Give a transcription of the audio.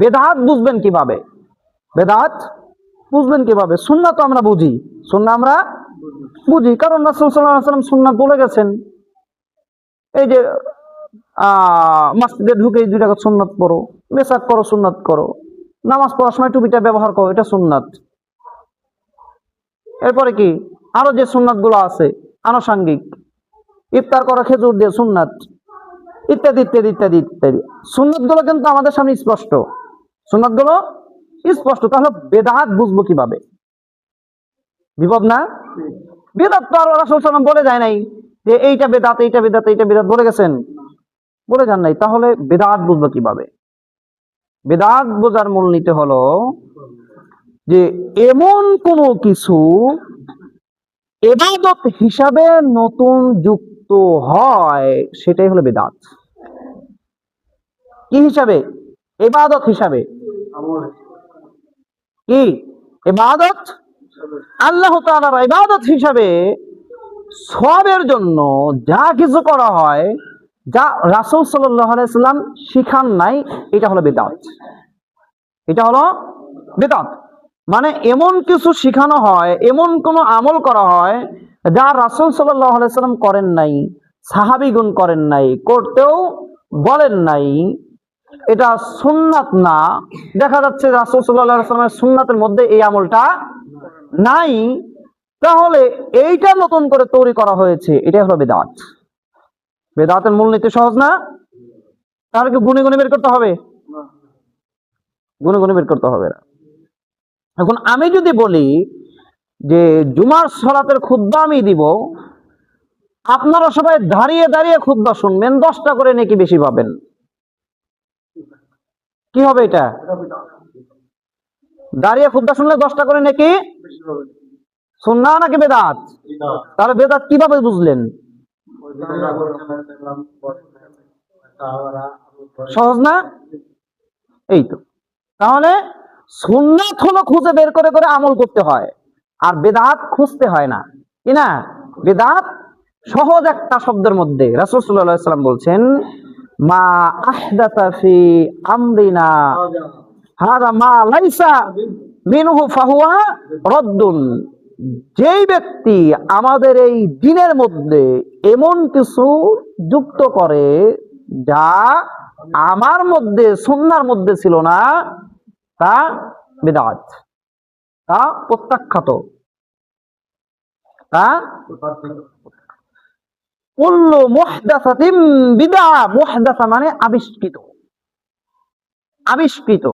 বেদাত বুঝবেন কিভাবে? বেদাত বুঝবেন কিভাবে? সুন্নাত তো আমরা বুঝি, সুন্নাহ আমরা বুঝি, কারণ রাসূল সাল্লাল্লাহু আলাইহি ওয়াসাল্লাম সুন্নাত বলে গেছেন। এই যে মসজিদে ঢুকে 2 রাকাত সুন্নাত পড়ো, মেসাক করো সুন্নাত করো, নামাজ পড়ার সময় টুপিটা ব্যবহার করো, এটা সুন্নাত। এরপরে কি আরো যে সুন্নাত গুলো আছে আনুষঙ্গিক, ইফতার করা খেজুর দিয়ে সুন্নাত, ইত্যাদি ইত্যাদি ইত্যাদি ইত্যাদি। সুন্নাত গুলো কিন্তু আমাদের সামনে স্পষ্ট, সুন্নাত গুলো স্পষ্ট। তাহলে বেদাত বুঝবো কিভাবে? বিপদ না? বেদাত তো আর রাসূল সাল্লাল্লাহু আলাইহি ওয়াসাল্লাম বলে যায় নাই যে এইটা বেদাত, এইটা বেদাত, এইটা বেদাত, বলে গেছেন? বলে যান নাই। তাহলে বেদাত বুঝবো কিভাবে? বেদাত বোঝার মূলনীতি হলো যে এমন কোনো কিছু ইবাদত হিসাবে নতুন যুক্ত হয়, সেটাই হলো বেদাত। কি হিসাবে? ইবাদত হিসাবে। কি ইবাদত? আল্লাহ তাআলার ইবাদত হিসাবে সওয়াবের জন্য যা কিছু করা হয়, যা রাসূল সাল্লাল্লাহু আলাইহি সাল্লাম শিখান নাই, এটা হলো বিদআত। এটা হলো বিদআত। মানে এমন কিছু শিখানো হয়, এমন কোন আমল করা হয় যা রাসূল সাল্লাল্লাহু আলাইহি সাল্লাম করেন নাই, সাহাবীগণ করেন নাই, করতেও বলেন নাই, এটা সুন্নাত না। দেখা যাচ্ছে রাসূল সাল্লাল্লাহু আলাইহি সাল্লামের সুন্নাতের মধ্যে এই আমলটা নাই, তাহলে এইটা নতুন করে তৈরি করা হয়েছে, এটাই হলো বিদআত। বেদাতের মূলনীতি সহজ না? তাহলে কি গুনে গুনে বের করতে হবে? গুনে গুনে বের করতে হবে না। এখন আমি যদি বলি যে জুমার সালাতের খুতবা আমি দিব, আপনারা সবাই দাঁড়িয়ে দাঁড়িয়ে খুতবা শুনবেন, 10টা করে নেকি বেশি পাবেন। কি হবে এটা? দাঁড়িয়ে খুতবা শুনলে 10টা করে নেকি সুন্নাহ নাকি বেদাত? তাহলে বেদাত কিভাবে বুঝলেন? সহজ না? এই তো। তাহলে সুন্নাত হলো খুঁজে বের করে করে আমল করতে হয়, আর বেদাত খুঁজতে হয় না, কি না? বেদাত সহজ একটা শব্দের মধ্যে। রাসূল সাল্লাল্লাহু আলাইহি ওয়াসাল্লাম বলছেন, মা আহদাতা ফি আমরিনা হাযা মা লাইসা মিনহু ফাহুয়া রাদ্দুন। যেই ব্যক্তি আমাদের এই দ্বীনের মধ্যে এমন কিছু যুক্ত করে যা আমার মধ্যে, সুন্নাহর মধ্যে ছিল না, তা বিদআত, তা প্রত্যাখ্যাত, তা কুল্লু মুহদাসাতিন বিদআ। মুহদাসা মানে আবিষ্কৃত, আবিষ্কৃত।